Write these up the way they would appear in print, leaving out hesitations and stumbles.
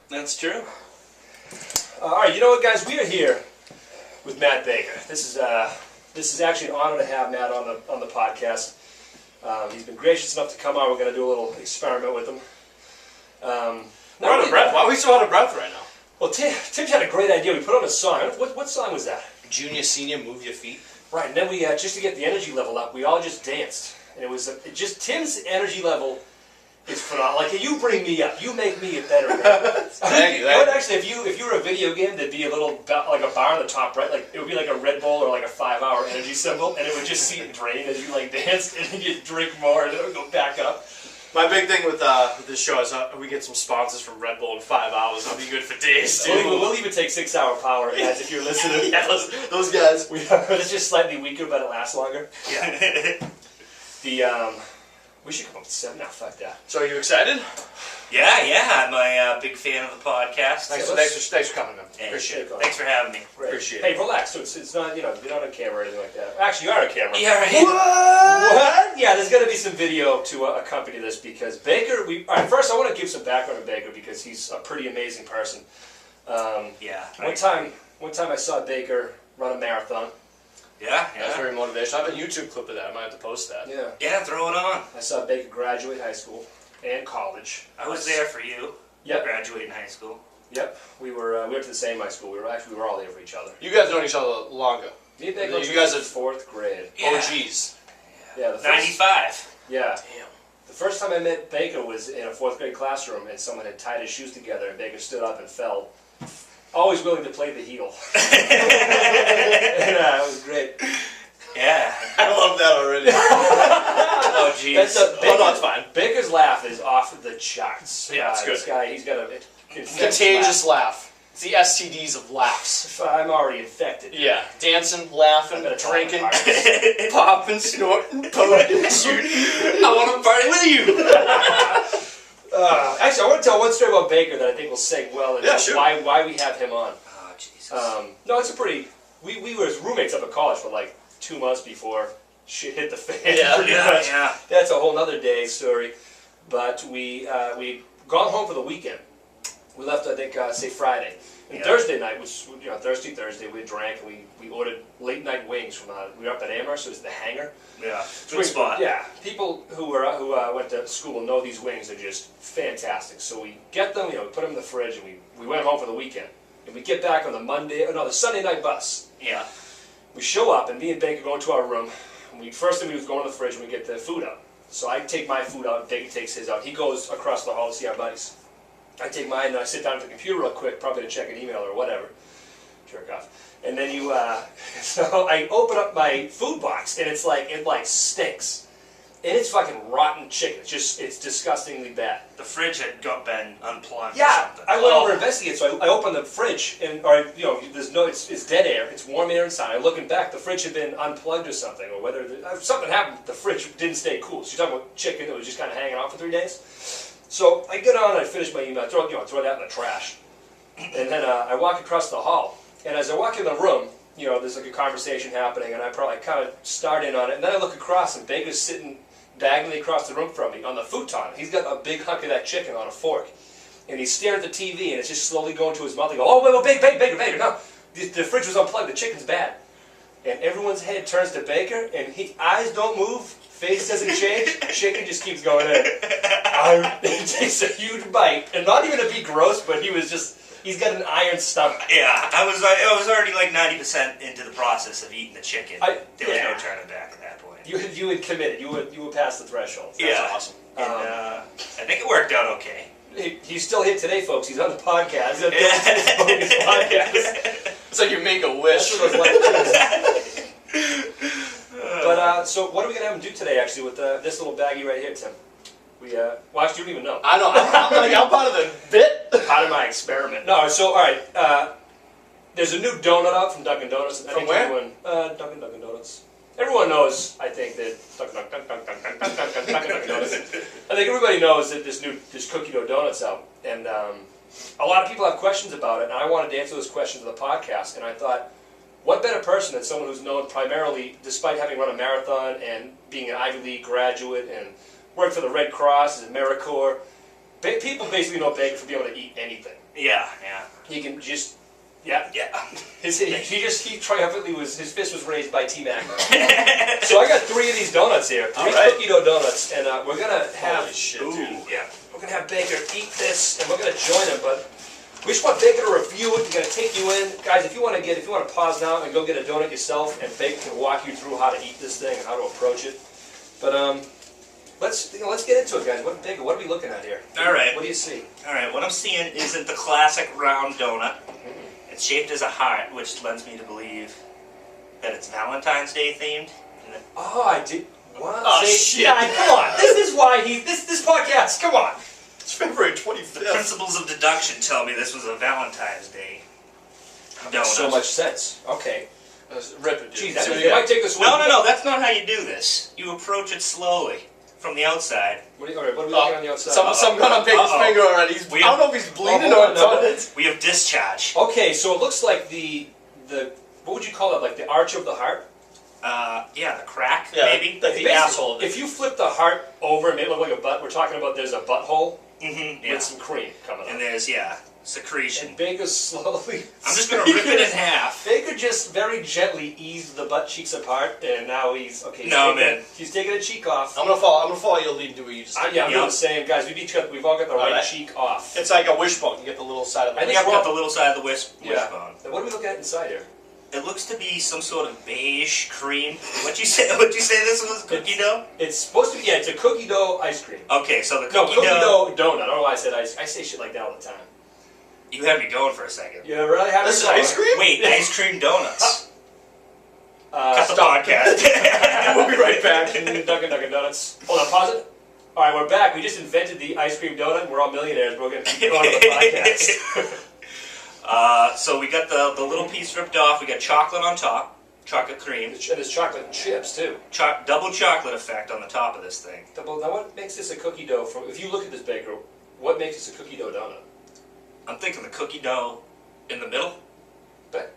That's true. All right, you know what, guys? We are here with Matt Baker. This is actually an honor to have Matt on the podcast. He's been gracious enough to come on. We're going to do a little experiment with him. We're out of breath. Why are we so out of breath right now? Well, Tim had a great idea. We put on a song. What song was that? Junior, senior, move your feet. Right, and then we just to get the energy level up, we all just danced, and it was just Tim's energy level is phenomenal. Like, you bring me up, you make me a better man. Thank you. Actually, if you were a video game, there'd be a little like a bar on the top, right? Like it would be like a Red Bull or like a 5-hour energy symbol, and it would just see it drain as you like dance, and you drink more, and it would go back up. My big thing with this show is we get some sponsors from Red Bull in 5 hours. That'll be good for days, too. We'll even take 6-hour power, guys, if you're listening. Yeah, those guys. It's just slightly weaker, but it lasts longer. Yeah. We should come up with 7 now. Fuck that. So are you excited? Yeah, I'm a big fan of the podcast. Thanks for coming, man. Hey, Appreciate it. Thanks for having me. Great. Appreciate it. it. Hey, relax. So it's not, you're not on camera or anything like that. Actually, you are on camera. Yeah, right. What? Yeah, there's going to be some video to accompany this because Baker. All right, first I want to give some background on Baker because he's a pretty amazing person. Yeah. One time I saw Baker run a marathon. Yeah. That's very motivational. I have a YouTube clip of that. I might have to post that. Yeah. Yeah, throw it on. I saw Baker graduate high school and college. I was there for you. Yep. Graduating high school. Yep. We went to the same high school. We were all there for each other. You guys known each other longer. Me and Baker. You guys are 4th grade. Yeah. OGs. Yeah. The first, 95. Yeah. Damn. The first time I met Baker was in a 4th grade classroom, and someone had tied his shoes together, and Baker stood up and fell. Always willing to play the heel. It was great. Yeah. I love that already. Oh, jeez. No, it's fine. Baker's laugh is off the charts. Yeah, it's good. This guy, he's got a Contagious laugh. It's the STDs of laughs. I'm already infected. Yeah. Dancing, laughing, I better tell drinking, my partners. popping, snorting, poking, shooting. I want to party with you. Actually, I want to tell one story about Baker that I think will segue well into why we have him on. Oh, Jesus. No, it's a pretty... We were roommates up at college for like 2 months before shit hit the fan. Yeah. That's a whole nother day's story. But we gone home for the weekend. We left, I think, say Friday. And Thursday night was, Thursday, we drank and we ordered late night wings from, we were up at Amherst, so it was the Hangar. Yeah. Good spot. Yeah. People who went to school know these wings are just fantastic. So we get them, we put them in the fridge, and we went home for the weekend. And we get back on the Sunday night bus. Yeah. We show up, and me and Baker go into our room. And first thing we was go in the fridge and we get the food out. So I take my food out, and Baker takes his out. He goes across the hall to see our buddies. I take mine and I sit down at the computer real quick, probably to check an email or whatever. Jerk off. And then so I open up my food box, and it stinks. And it's fucking rotten chicken. It's disgustingly bad. The fridge had been unplugged or Yeah, something. I went over to investigate, so I opened the fridge, and it's dead air, it's warm air inside. I look in back, the fridge had been unplugged or something, or whether something happened, the fridge didn't stay cool. So you're talking about chicken that was just kind of hanging out for 3 days. So I get on and I finish my email, I throw that in the trash, and then I walk across the hall, and as I walk in the room, there's like a conversation happening, and I kind of start in on it, and then I look across, and Baker's sitting diagonally across the room from me on the futon. He's got a big hunk of that chicken on a fork, and he's staring at the TV, and it's just slowly going to his mouth. He goes, "Oh, wait, Baker, no, the fridge was unplugged. The chicken's bad." And everyone's head turns to Baker, and eyes don't move, face doesn't change, chicken just keeps going in. He takes a huge bite, and not even to be gross, but he's got an iron stomach. Yeah, I was already like 90% into the process of eating the chicken. There was no turning back at that point. You had committed. You were past the threshold. That's awesome. And I think it worked out okay. He's still here today, folks. He's on the podcast. He's on the Bogus podcast. It's like you make a wish. But so what are we gonna have him do today? Actually, with this little baggie right here, Tim. Actually, you don't even know. I know. I'm part of the bit. Part of my experiment. No. So all right. There's a new donut out from Dunkin' Donuts. From where? Dunkin' Donuts. Everyone knows, I think, that Dunkin' Donuts. I think everybody knows that this cookie dough donut's out, and a lot of people have questions about it. And I wanted to answer those questions on the podcast. And I thought, what better person than someone who's known primarily, despite having run a marathon and being an Ivy League graduate and worked for the Red Cross as a AmeriCorps, People basically know Baker for being able to eat anything. Yeah. He can just, yeah. He triumphantly his fist was raised by T-Mac. So I got 3 of these donuts here, 3 cookie dough donuts, and we're gonna have. Holy shit, dude. Yeah. We're gonna have Baker eat this, and we're gonna join him, but. We just want Baker to review it. We're gonna take you in, guys. If you want to pause now and go get a donut yourself, and Baker can walk you through how to eat this thing and how to approach it. But let's get into it, guys. Baker, what are we looking at here? All right. What do you see? All right. What I'm seeing isn't the classic round donut. It's shaped as a heart, which lends me to believe that it's Valentine's Day themed. Oh, I did. What? Oh, shit. Yeah, come on. This is why this podcast. Come on. It's February 25th. Principles of deduction tell me this was a Valentine's Day donut. Makes so much sense. Okay. Rip it, dude. Jeez, it might take us. No. That's not how you do this. You approach it slowly from the outside. What are we looking on the outside? Some gun on Baker's finger already. I don't know if he's bleeding or not. We have discharge. Okay, so it looks like the what would you call it? Like the arch of the heart? Yeah, the crack, Yeah, maybe. like the asshole. If you flip the heart over and make it look like a butt, we're talking about there's a butthole Yeah. with some cream coming And up. there's, secretion. And Baker slowly. I'm just going to rip it in half. Baker just very gently eased the butt cheeks apart, and now he's okay. He's taking a cheek off. I'm gonna follow your lead and do what you just did. I'm doing the same, guys. We've all got the right cheek off. It's like a wishbone. You get the little side of the I think I've got the little side of the wishbone. Now what are we looking at inside here? It looks to be some sort of beige cream. What'd you say this was? Cookie dough? It's supposed to be, it's a cookie dough ice cream. Okay, so the cookie cookie dough donut. I don't know why I said ice. I say shit like that all the time. You had me going for a second. You really have This is ice cream? Wait, ice cream donuts. Cut the stop. podcast. We'll be right back. Dunkin' Donuts. Hold on, pause it. All right, we're back. We just invented the ice cream donut, and we're all millionaires. We're going to go on with the podcast. So we got the little piece ripped off. We got chocolate on top, chocolate cream. And there's chocolate chips, too. Double chocolate effect on the top of this thing. Now, what makes this a cookie dough? If you look at this, Baker, what makes this a cookie dough donut? I'm thinking the cookie dough in the middle. But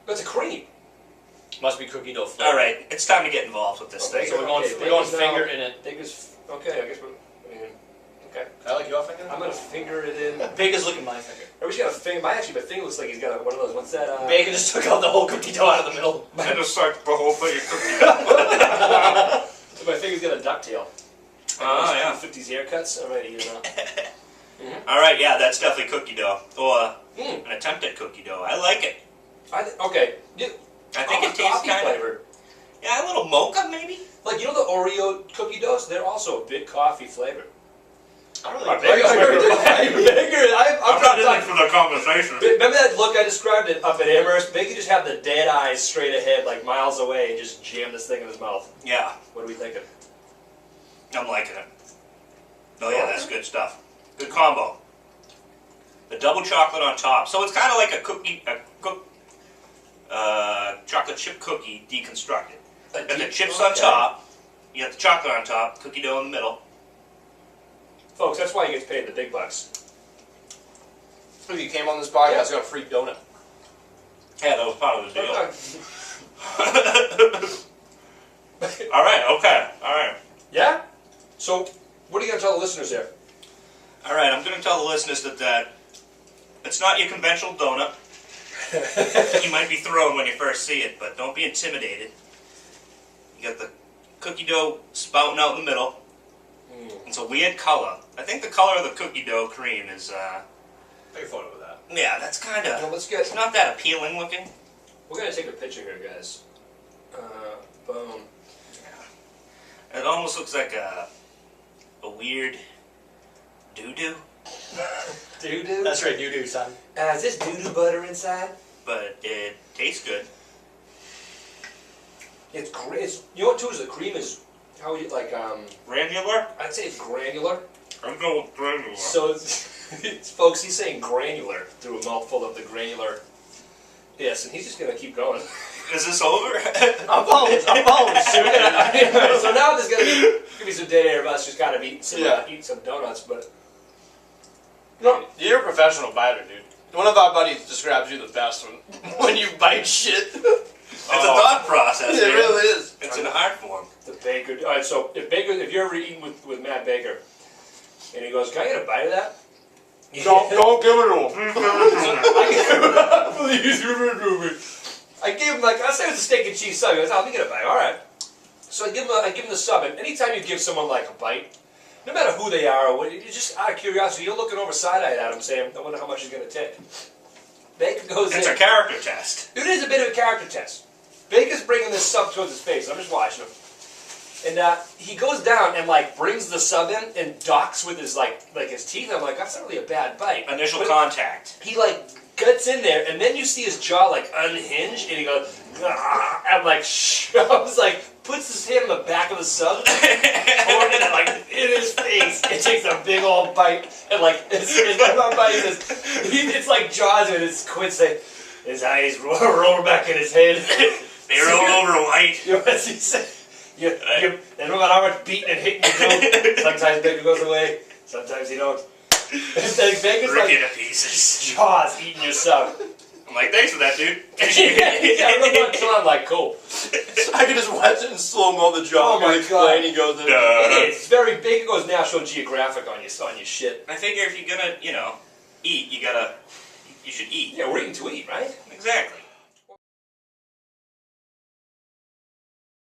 it's a cream. Must be cookie dough flavor. All right, it's time to get involved with this thing. So we're going finger in it. Baker's okay. I guess okay. I like your finger. I'm gonna finger it in. Baker's looking at my finger. Or we just got a finger. My finger looks like he's got one of those. What's that? Baker just took out the whole cookie dough out of the middle. I just sucked the whole thing of cookie dough. So my finger's got a ducktail. Oh, yeah. 50s haircuts already. All right, yeah, that's definitely cookie dough, or an attempt at cookie dough. I like it. Okay. I think it tastes kind of flavored. Yeah, a little mocha maybe. Like, you know the Oreo cookie doughs? They're also a bit coffee flavored. I don't I'm not in it for the conversation. Remember that look I described it up at Amherst? Baker just have the dead eyes straight ahead, like miles away, and just jam this thing in his mouth. Yeah. What are we thinking? I'm liking it. Oh yeah, that's good stuff. Good combo. The double chocolate on top. So it's kind of like chocolate chip cookie deconstructed. And the chips on top, you got the chocolate on top, cookie dough in the middle. Folks, that's why he gets paid the big bucks. If you came on this podcast, you got a free donut. Yeah, that was part of the deal. All right, okay, all right. Yeah? So, what are you going to tell the listeners here? All right, I'm going to tell the listeners that it's not your conventional donut. You might be thrown when you first see it, but don't be intimidated. You got the cookie dough spouting out in the middle. It's a weird color. I think the color of the cookie dough cream is, Take a photo of that. yeah, that's kind of, it's not that appealing looking. We're going to take a picture here, guys. Boom. Yeah. It almost looks like a weird doo-doo. Doo-doo? That's right, doo-doo, son. Is this doo-doo butter inside? But it tastes good. It's great. You know what, too, is the cream is, how would you, like, Granular? I'd say it's granular. I'm going with granular. So, folks, he's saying granular through a mouthful of the granular. Yes, and he's just going to keep going. Is this over? I'm following suit. So now there's going to be some dead air of us just kind of eating some donuts, but... No, you're a professional biter, dude. One of our buddies describes you the best when you bite shit. It's a thought process. It really is. It's an art form. The Baker. All right, so if you're ever eating with Matt Baker, And he goes, "Can I get a bite of that?" Don't give it to him. I gave him like I said it was a steak and cheese sub. He goes, "Oh, let me get a bite." All right. So I give him the sub, and anytime you give someone like a bite, no matter who they are, or what, you're just out of curiosity, you're looking over side-eyed at him, saying, "I wonder how much he's going to take." Baker goes It's in. a character test. It is a bit of a character test. Baker's bringing this sub towards his face. I'm just watching him. And he goes down and like brings the sub in and docks with his like his teeth. I'm like, that's not really a bad bite. Initial But contact. he like gets in there, and then you see his jaw like unhinge, and he goes, "Ah," and like shoves, like puts his hand on the back of the sub, pouring it like in his face. It takes a big old bite, and like his one bite is it's like Jaws with his quits. His eyes roll back in his head. They roll over white. You know what he said? And no matter how much beating and hitting you do, sometimes Baker goes away, sometimes he don't. Baker's Rip like you to pieces. Jaws eating your sub. I'm like, thanks for that, dude. Yeah, real nonchalant, like, cool. I can just watch it in slow-mo, the jaw. Oh my God. He goes in. It's very big. It goes National Geographic on your shit. I figure if you're gonna, eat, you should eat. Yeah, we're eating to eat, right? Exactly.